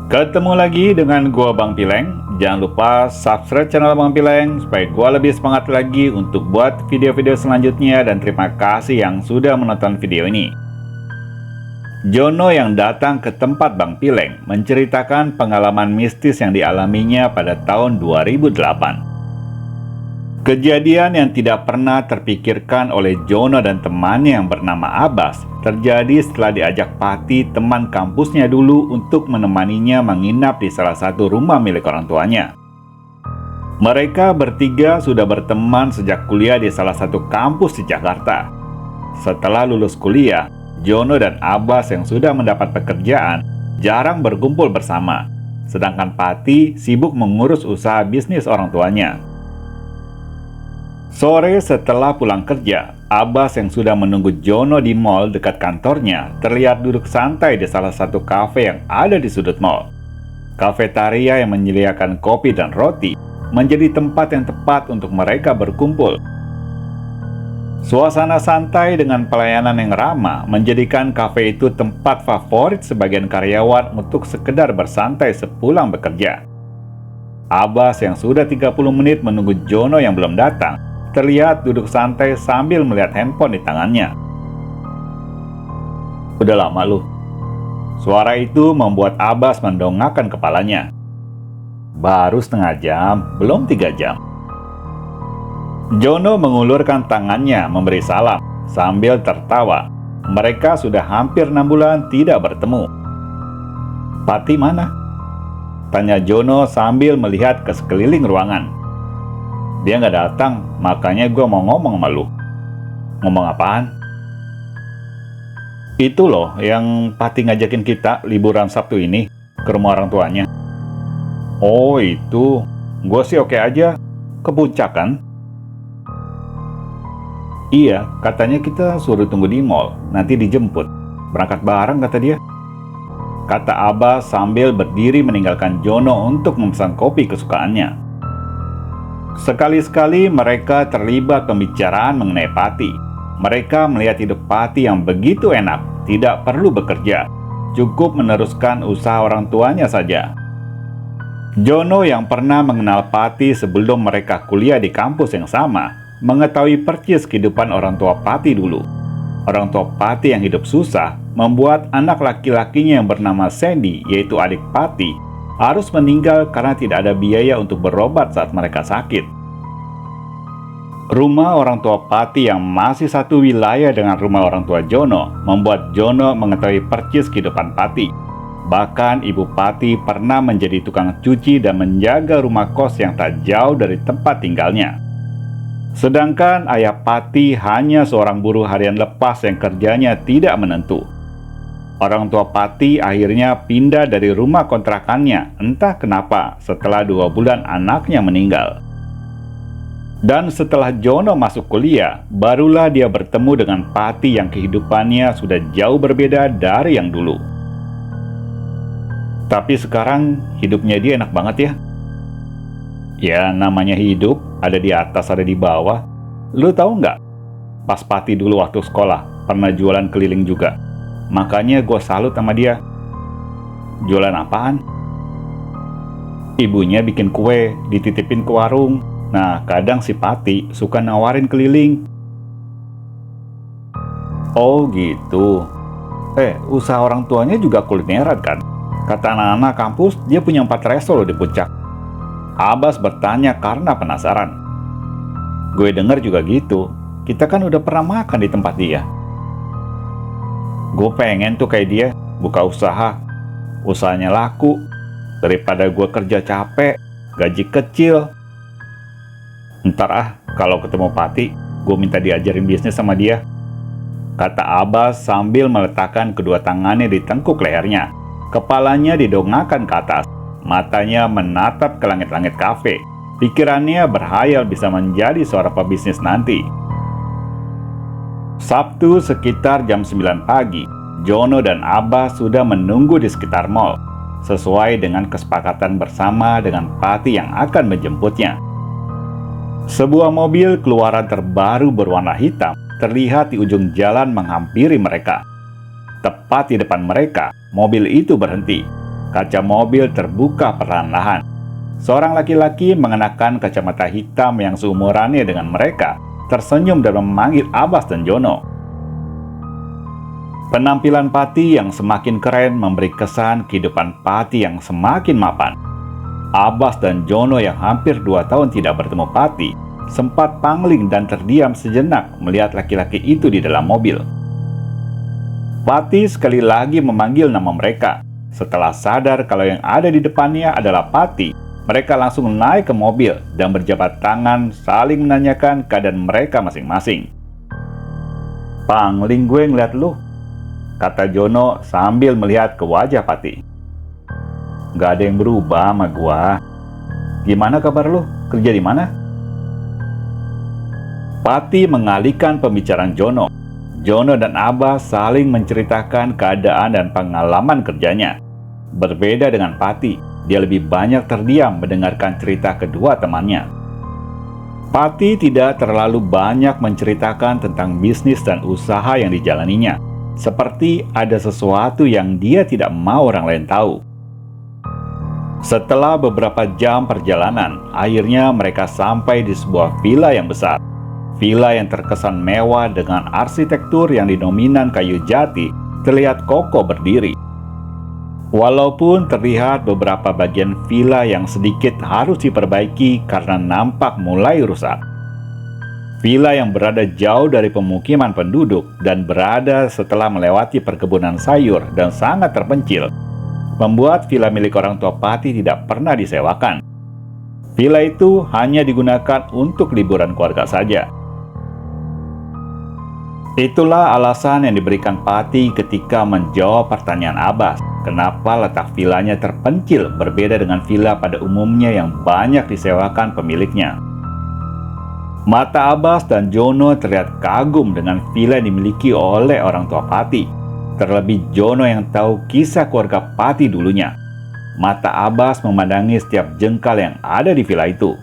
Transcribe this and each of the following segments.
Ketemu lagi dengan gua Bang Pileng. Jangan lupa subscribe channel Bang Pileng supaya gua lebih semangat lagi untuk buat video-video selanjutnya, dan terima kasih yang sudah menonton video ini. Jono yang datang ke tempat Bang Pileng menceritakan pengalaman mistis yang dialaminya pada tahun 2008. Kejadian yang tidak pernah terpikirkan oleh Jono dan temannya yang bernama Abbas terjadi setelah diajak Pati, teman kampusnya dulu, untuk menemaninya menginap di salah satu rumah milik orang tuanya. Mereka bertiga sudah berteman sejak kuliah di salah satu kampus di Jakarta. Setelah lulus kuliah, Jono dan Abbas yang sudah mendapat pekerjaan jarang berkumpul bersama, sedangkan Pati sibuk mengurus usaha bisnis orang tuanya. Sore setelah pulang kerja, Abbas yang sudah menunggu Jono di mall dekat kantornya terlihat duduk santai di salah satu kafe yang ada di sudut mall. Kafetaria yang menyediakan kopi dan roti menjadi tempat yang tepat untuk mereka berkumpul. Suasana santai dengan pelayanan yang ramah menjadikan kafe itu tempat favorit sebagian karyawan untuk sekedar bersantai sepulang bekerja. Abbas yang sudah 30 menit menunggu Jono yang belum datang terlihat duduk santai sambil melihat handphone di tangannya. "Udah lama lu?" Suara itu membuat Abbas mendongakkan kepalanya. "Baru setengah jam, belum 3 jam. Jono mengulurkan tangannya memberi salam sambil tertawa. Mereka sudah hampir 6 bulan tidak bertemu. "Pati mana?" tanya Jono sambil melihat ke sekeliling ruangan. "Dia nggak datang, makanya gue mau ngomong sama lu." "Ngomong apaan?" "Itu loh yang Pati ngajakin kita liburan Sabtu ini ke rumah orang tuanya." "Oh itu, gue sih oke aja. Ke puncak kan?" "Iya, katanya kita suruh tunggu di mall, nanti dijemput. Berangkat bareng kata dia," kata Abbas sambil berdiri meninggalkan Jono untuk memesan kopi kesukaannya. Sekali-sekali mereka terlibat pembicaraan mengenai Pati. Mereka melihat hidup Pati yang begitu enak, tidak perlu bekerja, cukup meneruskan usaha orang tuanya saja. Jono yang pernah mengenal Pati sebelum mereka kuliah di kampus yang sama, mengetahui percis kehidupan orang tua Pati dulu. Orang tua Pati yang hidup susah membuat anak laki-lakinya yang bernama Sandy, yaitu adik Pati, harus meninggal karena tidak ada biaya untuk berobat saat mereka sakit. Rumah orang tua Pati yang masih satu wilayah dengan rumah orang tua Jono membuat Jono mengetahui percis kehidupan Pati. Bahkan ibu Pati pernah menjadi tukang cuci dan menjaga rumah kos yang tak jauh dari tempat tinggalnya. Sedangkan ayah Pati hanya seorang buruh harian lepas yang kerjanya tidak menentu. Orang tua Pati akhirnya pindah dari rumah kontrakannya, entah kenapa, setelah 2 bulan anaknya meninggal. Dan setelah Jono masuk kuliah, barulah dia bertemu dengan Pati yang kehidupannya sudah jauh berbeda dari yang dulu. Tapi sekarang hidupnya dia enak banget ya. Ya namanya hidup, ada di atas ada di bawah. Lu tahu nggak? Pas Pati dulu waktu sekolah, pernah jualan keliling juga. Makanya gue salut sama dia. "Jualan apaan?" "Ibunya bikin kue, dititipin ke warung. Nah, kadang si Pati suka nawarin keliling." "Oh gitu. Usaha orang tuanya juga kulineran kan? Kata anak-anak kampus, dia punya 4 resto loh di puncak." Abbas bertanya karena penasaran. "Gue denger juga gitu. Kita kan udah pernah makan di tempat dia." "Gue pengen tuh kayak dia, buka usaha. Usahanya laku, daripada gue kerja capek, gaji kecil." "Ntar kalau ketemu Pati, gue minta diajarin bisnis sama dia," kata Abbas sambil meletakkan kedua tangannya di tengkuk lehernya. Kepalanya didongakkan ke atas, matanya menatap ke langit-langit kafe. Pikirannya berhayal bisa menjadi seorang pebisnis nanti. Sabtu sekitar jam 9 pagi, Jono dan Abbas sudah menunggu di sekitar mall, sesuai dengan kesepakatan bersama dengan Pati yang akan menjemputnya. Sebuah mobil keluaran terbaru berwarna hitam terlihat di ujung jalan menghampiri mereka. Tepat di depan mereka, mobil itu berhenti. kaca mobil terbuka perlahan-lahan. Seorang laki-laki mengenakan kacamata hitam yang seumurannya dengan mereka tersenyum dan memanggil Abbas dan Jono. Penampilan Pati yang semakin keren memberi kesan kehidupan Pati yang semakin mapan. Abbas dan Jono yang hampir 2 tahun tidak bertemu Pati sempat pangling dan terdiam sejenak melihat laki-laki itu di dalam mobil. Pati sekali lagi memanggil nama mereka. Setelah sadar kalau yang ada di depannya adalah Pati, mereka langsung naik ke mobil dan berjabat tangan saling menanyakan keadaan mereka masing-masing. "Pangling gue ngeliat lu," kata Jono sambil melihat ke wajah Pati. "Gak ada yang berubah sama gua. Gimana kabar lu? Kerja di mana?" Pati mengalihkan pembicaraan Jono. Jono dan Abbas saling menceritakan keadaan dan pengalaman kerjanya. Berbeda dengan Pati, dia lebih banyak terdiam mendengarkan cerita kedua temannya. Pati tidak terlalu banyak menceritakan tentang bisnis dan usaha yang dijalaninya, seperti ada sesuatu yang dia tidak mau orang lain tahu. Setelah beberapa jam perjalanan, akhirnya mereka sampai di sebuah villa yang besar. Villa yang terkesan mewah dengan arsitektur yang didominan kayu jati terlihat kokoh berdiri. Walaupun terlihat beberapa bagian villa yang sedikit harus diperbaiki karena nampak mulai rusak. Villa yang berada jauh dari pemukiman penduduk dan berada setelah melewati perkebunan sayur dan sangat terpencil, membuat villa milik orang tua Pati tidak pernah disewakan. Villa itu hanya digunakan untuk liburan keluarga saja. Itulah alasan yang diberikan Pati ketika menjawab pertanyaan Abbas, kenapa letak villanya terpencil berbeda dengan villa pada umumnya yang banyak disewakan pemiliknya. Mata Abbas dan Jono terlihat kagum dengan villa yang dimiliki oleh orang tua Pati. Terlebih Jono yang tahu kisah keluarga Pati dulunya. Mata Abbas memandangi setiap jengkal yang ada di villa itu.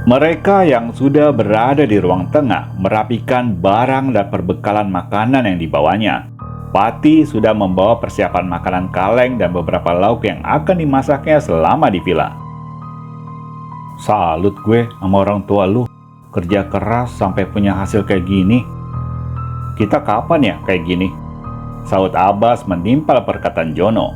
Mereka yang sudah berada di ruang tengah merapikan barang dan perbekalan makanan yang dibawanya. Pati sudah membawa persiapan makanan kaleng dan beberapa lauk yang akan dimasaknya selama di villa. "Salut gue sama orang tua lu, kerja keras sampai punya hasil kayak gini. Kita kapan ya kayak gini?" Saud Abbas menimpal perkataan Jono.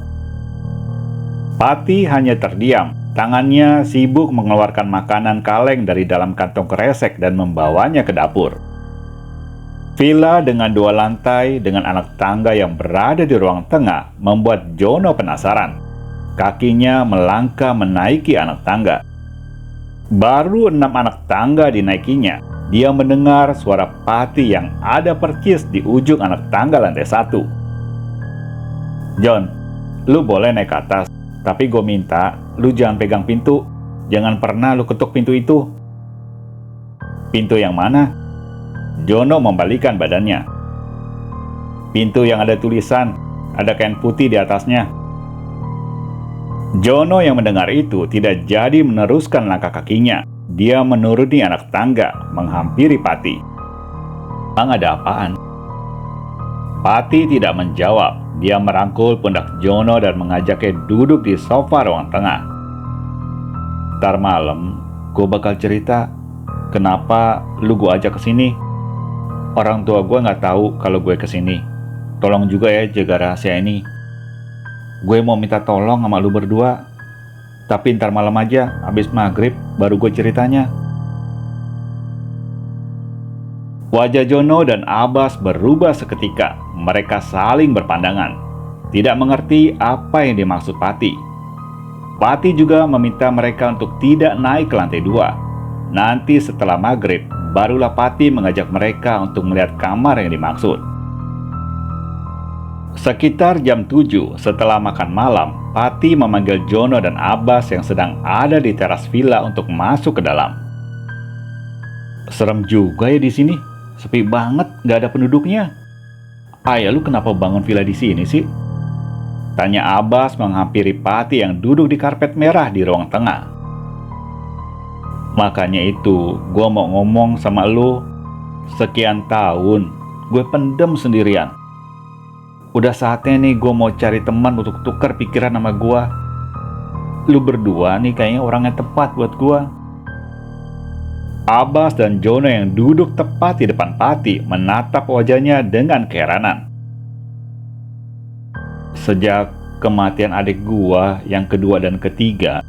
Pati hanya terdiam. Tangannya sibuk mengeluarkan makanan kaleng dari dalam kantong kresek dan membawanya ke dapur. Villa dengan 2 lantai dengan anak tangga yang berada di ruang tengah membuat Jono penasaran. Kakinya melangkah menaiki anak tangga. Baru 6 anak tangga dinaikinya, dia mendengar suara Pati yang ada percis di ujung anak tangga lantai 1. "John, lu boleh naik ke atas. Tapi gue minta, lu jangan pegang pintu. Jangan pernah lu ketuk pintu itu." "Pintu yang mana?" Jono membalikan badannya. "Pintu yang ada tulisan, ada kain putih di atasnya." Jono yang mendengar itu tidak jadi meneruskan langkah kakinya. Dia menuruni anak tangga, menghampiri Pati. "Bang, ada apaan?" Pati tidak menjawab. Dia merangkul pundak Jono dan mengajaknya duduk di sofa ruang tengah. "Ntar malam, gue bakal cerita kenapa lu gue ajak ke sini. Orang tua gue nggak tahu kalau gue kesini. Tolong juga ya jaga rahasia ini. Gue mau minta tolong sama lu berdua. Tapi ntar malam aja, habis maghrib, baru gue ceritanya." Wajah Jono dan Abbas berubah seketika. Mereka saling berpandangan, tidak mengerti apa yang dimaksud Pati. Pati juga meminta mereka untuk tidak naik ke lantai 2. Nanti setelah maghrib, barulah Pati mengajak mereka untuk melihat kamar yang dimaksud. Sekitar jam 7 setelah makan malam, Pati memanggil Jono dan Abbas yang sedang ada di teras villa untuk masuk ke dalam. "Serem juga ya di sini. Sepi banget, nggak ada penduduknya. Ayah lu kenapa bangun villa di sini sih?" tanya Abbas menghampiri Pati yang duduk di karpet merah di ruang tengah. "Makanya itu, gue mau ngomong sama lu. Sekian tahun, gue pendem sendirian. Udah saatnya nih gue mau cari teman untuk tukar pikiran sama gue. Lu berdua nih kayaknya orang yang tepat buat gue. Abbas dan Jono yang duduk tepat di depan Pati menatap wajahnya dengan keheranan. Sejak kematian adik gue yang kedua dan ketiga,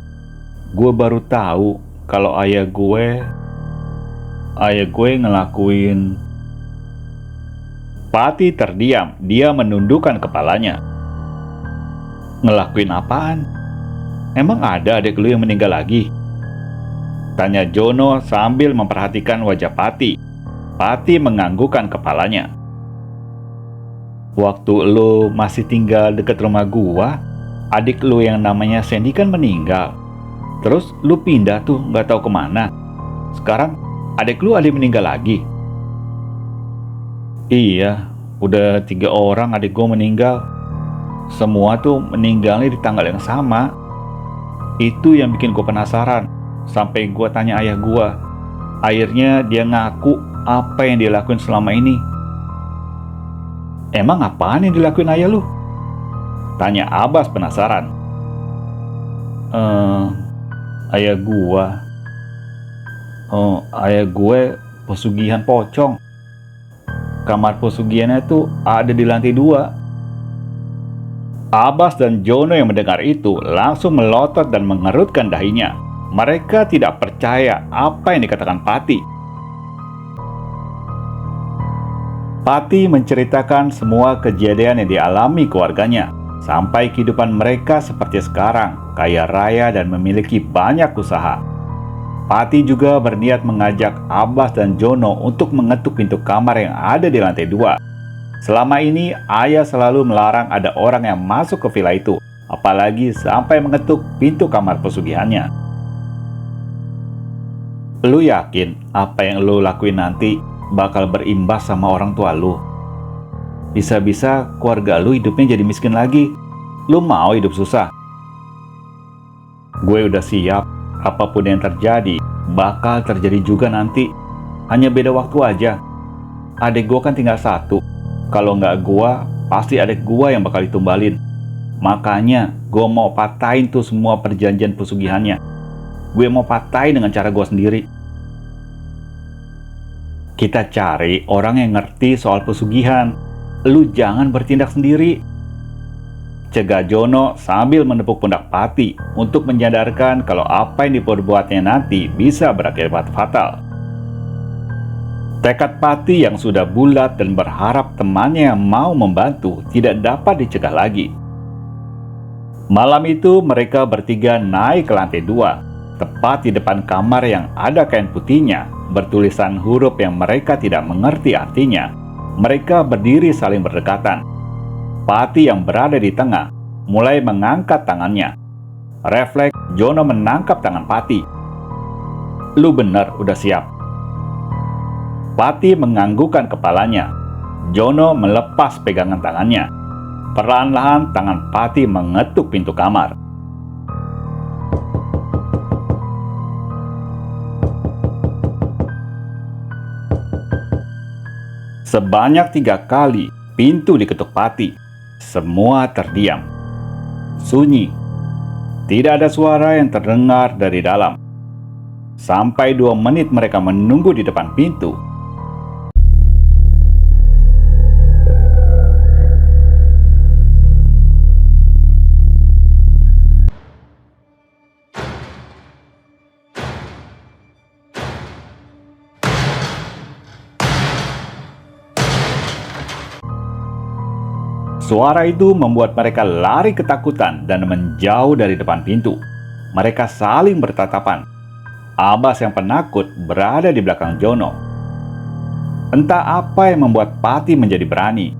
gue baru tahu kalau ayah gue ngelakuin. Pati terdiam, dia menundukkan kepalanya. Ngelakuin apaan? Emang ada adik lu yang meninggal lagi? Tanya Jono sambil memperhatikan wajah Pati. Pati menganggukkan kepalanya. Waktu lu masih tinggal dekat rumah gua, adik lu yang namanya Sandy kan meninggal. Terus lu pindah tuh nggak tahu kemana. Sekarang adik lu ada yang meninggal lagi? Iya, udah 3 orang adik gue meninggal. Semua tuh meninggalnya di tanggal yang sama. Itu yang bikin gue penasaran. Sampai gue tanya ayah gue. Akhirnya dia ngaku apa yang dia lakuin selama ini. Emang apaan yang dilakuin ayah lu? Tanya Abbas penasaran. Ayah gue pesugihan pocong. Kamar pesugihannya tuh ada di lantai 2. Abbas dan Jono yang mendengar itu langsung melotot dan mengerutkan dahinya. Mereka tidak percaya apa yang dikatakan Pati. Pati menceritakan semua kejadian yang dialami keluarganya, sampai kehidupan mereka seperti sekarang, kaya raya dan memiliki banyak usaha. Pati juga berniat mengajak Abbas dan Jono untuk mengetuk pintu kamar yang ada di lantai 2. Selama ini, ayah selalu melarang ada orang yang masuk ke villa itu, apalagi sampai mengetuk pintu kamar pesugihannya. Lu yakin apa yang lu lakuin nanti bakal berimbas sama orang tua lu? Bisa-bisa keluarga lu hidupnya jadi miskin lagi. Lu mau hidup susah? Gue udah siap. Apapun yang terjadi, bakal terjadi juga nanti. Hanya beda waktu aja. Adik gue kan tinggal 1. Kalau nggak gue, pasti adik gue yang bakal ditumbalin. Makanya, gue mau patahin tuh semua perjanjian pesugihannya. Gue mau patahin dengan cara gue sendiri. Kita cari orang yang ngerti soal pesugihan. Lu jangan bertindak sendiri. Cegah Jono sambil menepuk pundak Pati untuk menyadarkan kalau apa yang diperbuatnya nanti bisa berakibat fatal. Tekad Pati yang sudah bulat dan berharap temannya yang mau membantu tidak dapat dicegah lagi. Malam itu mereka bertiga naik ke lantai 2, tepat di depan kamar yang ada kain putihnya, bertulisan huruf yang mereka tidak mengerti artinya. Mereka berdiri saling berdekatan. Pati yang berada di tengah mulai mengangkat tangannya. Refleks Jono menangkap tangan Pati. Lu bener udah siap? Pati menganggukkan kepalanya. Jono melepas pegangan tangannya. Perlahan-lahan tangan Pati mengetuk pintu kamar. Sebanyak 3 kali pintu diketuk Pati. Semua terdiam. Sunyi. Tidak ada suara yang terdengar dari dalam. Sampai 2 menit mereka menunggu di depan pintu. Suara itu membuat mereka lari ketakutan dan menjauh dari depan pintu. Mereka saling bertatapan. Abbas yang penakut berada di belakang Jono. Entah apa yang membuat Pati menjadi berani.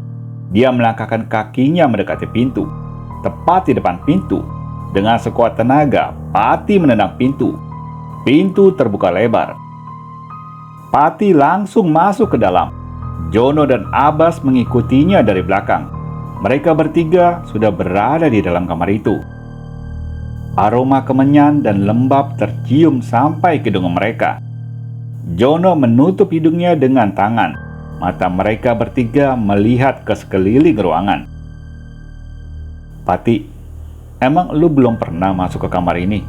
Dia melangkahkan kakinya mendekati pintu. Tepat di depan pintu, dengan sekuat tenaga, Pati menendang pintu. Pintu terbuka lebar. Pati langsung masuk ke dalam. Jono dan Abbas mengikutinya dari belakang. Mereka bertiga sudah berada di dalam kamar itu. Aroma kemenyan dan lembab tercium sampai ke hidung mereka. Jono menutup hidungnya dengan tangan. Mata mereka bertiga melihat ke sekeliling ruangan. "Pati, emang lu belum pernah masuk ke kamar ini?"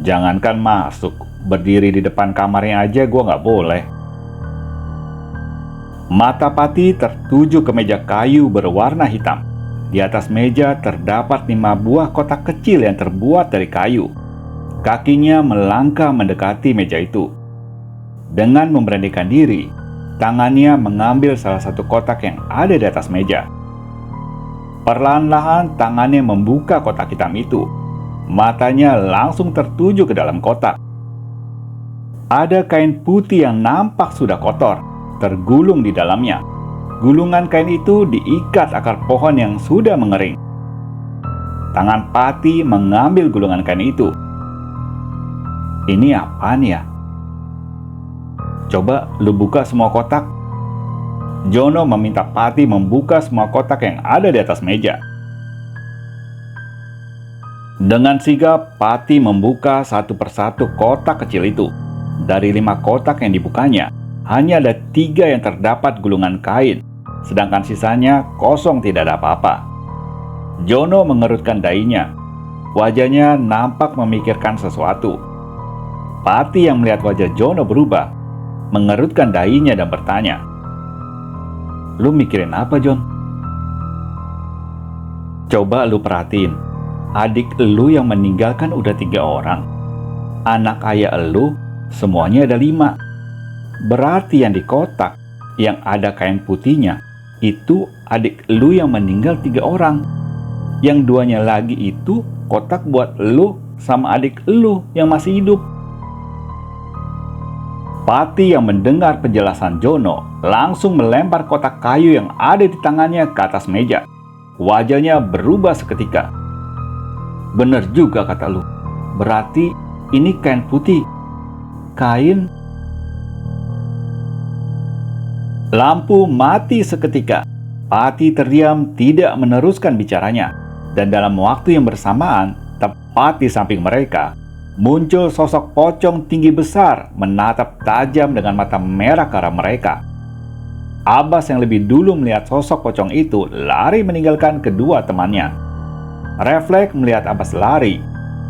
"Jangankan masuk, berdiri di depan kamarnya aja gua nggak boleh." Mata Pati tertuju ke meja kayu berwarna hitam. Di atas meja terdapat 5 buah kotak kecil yang terbuat dari kayu. Kakinya melangkah mendekati meja itu. Dengan memberanikan diri, tangannya mengambil salah satu kotak yang ada di atas meja. Perlahan-lahan tangannya membuka kotak hitam itu. Matanya langsung tertuju ke dalam kotak. Ada kain putih yang nampak sudah kotor, tergulung di dalamnya. Gulungan kain itu diikat akar pohon yang sudah mengering. Tangan Pati mengambil gulungan kain itu. "Ini apaan ya? Coba lu buka semua kotak." Jono meminta Pati membuka semua kotak yang ada di atas meja. Dengan sigap, Pati membuka satu persatu kotak kecil itu. Dari 5 kotak yang dibukanya, hanya ada 3 yang terdapat gulungan kain, sedangkan sisanya kosong, tidak ada apa-apa. Jono mengerutkan dahinya. Wajahnya nampak memikirkan sesuatu. Pati yang melihat wajah Jono berubah, mengerutkan dahinya dan bertanya, "Lu mikirin apa, Jon?" "Coba lu perhatiin, adik lu yang meninggalkan udah 3 orang. Anak ayah lu semuanya ada 5. Berarti yang di kotak yang ada kain putihnya itu adik lu yang meninggal 3 orang. Yang 2-nya lagi itu kotak buat lu sama adik lu yang masih hidup." Pati yang mendengar penjelasan Jono langsung melempar kotak kayu yang ada di tangannya ke atas meja. Wajahnya berubah seketika. "Bener juga kata lu. Berarti ini kain putih. Kain..." Lampu mati seketika. Pati terdiam, tidak meneruskan bicaranya. Dan dalam waktu yang bersamaan, tepat di samping mereka, muncul sosok pocong tinggi besar menatap tajam dengan mata merah ke arah mereka. Abbas yang lebih dulu melihat sosok pocong itu lari meninggalkan kedua temannya. Refleks melihat Abbas lari,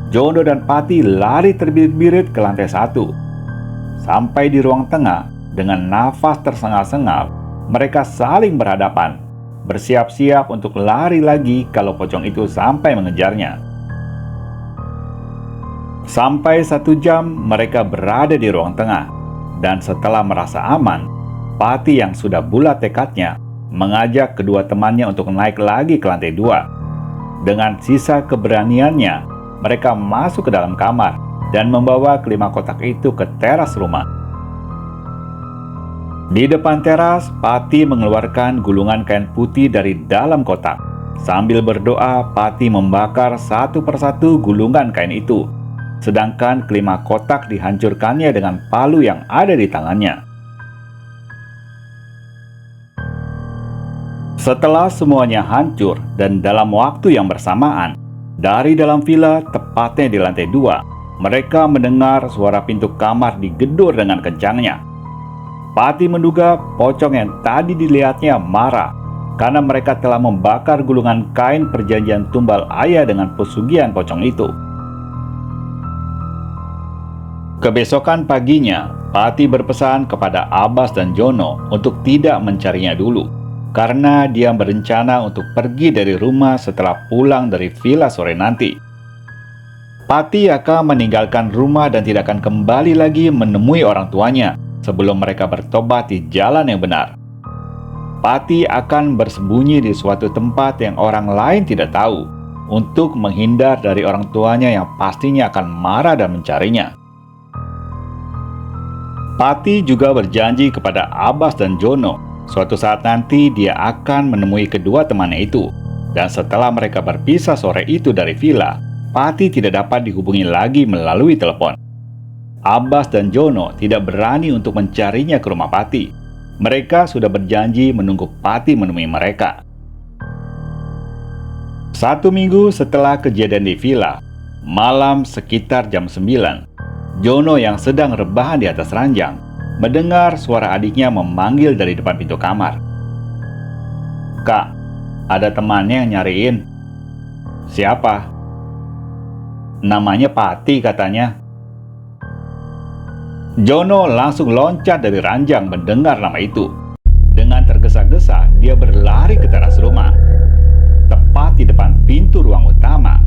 Jono dan Pati lari terbirit-birit ke lantai 1. Sampai di ruang tengah, dengan nafas tersengal-sengal, mereka saling berhadapan, bersiap-siap untuk lari lagi kalau pocong itu sampai mengejarnya. Sampai 1 jam mereka berada di ruang tengah, dan setelah merasa aman, Pati yang sudah bulat tekadnya mengajak kedua temannya untuk naik lagi ke lantai 2. Dengan sisa keberaniannya, mereka masuk ke dalam kamar dan membawa ke-5 kotak itu ke teras rumah. Di depan teras, Pati mengeluarkan gulungan kain putih dari dalam kotak. Sambil berdoa, Pati membakar satu persatu gulungan kain itu. Sedangkan ke-5 kotak dihancurkannya dengan palu yang ada di tangannya. Setelah semuanya hancur dan dalam waktu yang bersamaan, dari dalam villa tepatnya di lantai 2, mereka mendengar suara pintu kamar digedor dengan kencangnya. Pati menduga pocong yang tadi dilihatnya marah karena mereka telah membakar gulungan kain perjanjian tumbal ayah dengan pesugihan pocong itu. Kebesokan paginya, Pati berpesan kepada Abbas dan Jono untuk tidak mencarinya dulu, karena dia berencana untuk pergi dari rumah setelah pulang dari villa sore nanti. Pati akan meninggalkan rumah dan tidak akan kembali lagi menemui orang tuanya sebelum mereka bertobat di jalan yang benar. Pati akan bersembunyi di suatu tempat yang orang lain tidak tahu, untuk menghindar dari orang tuanya yang pastinya akan marah dan mencarinya. Pati juga berjanji kepada Abbas dan Jono, suatu saat nanti dia akan menemui kedua temannya itu. Dan setelah mereka berpisah sore itu dari villa, Pati tidak dapat dihubungi lagi melalui telepon. Abbas dan Jono tidak berani untuk mencarinya ke rumah Pati. Mereka sudah berjanji menunggu Pati menemui mereka. 1 minggu setelah kejadian di villa, malam sekitar jam 9, Jono yang sedang rebahan di atas ranjang mendengar suara adiknya memanggil dari depan pintu kamar. "Kak, Ada temannya yang nyariin. Siapa? Namanya Pati katanya. Jono langsung loncat dari ranjang mendengar nama itu. Dengan tergesa-gesa, dia berlari ke teras rumah. Tepat di depan pintu ruang utama,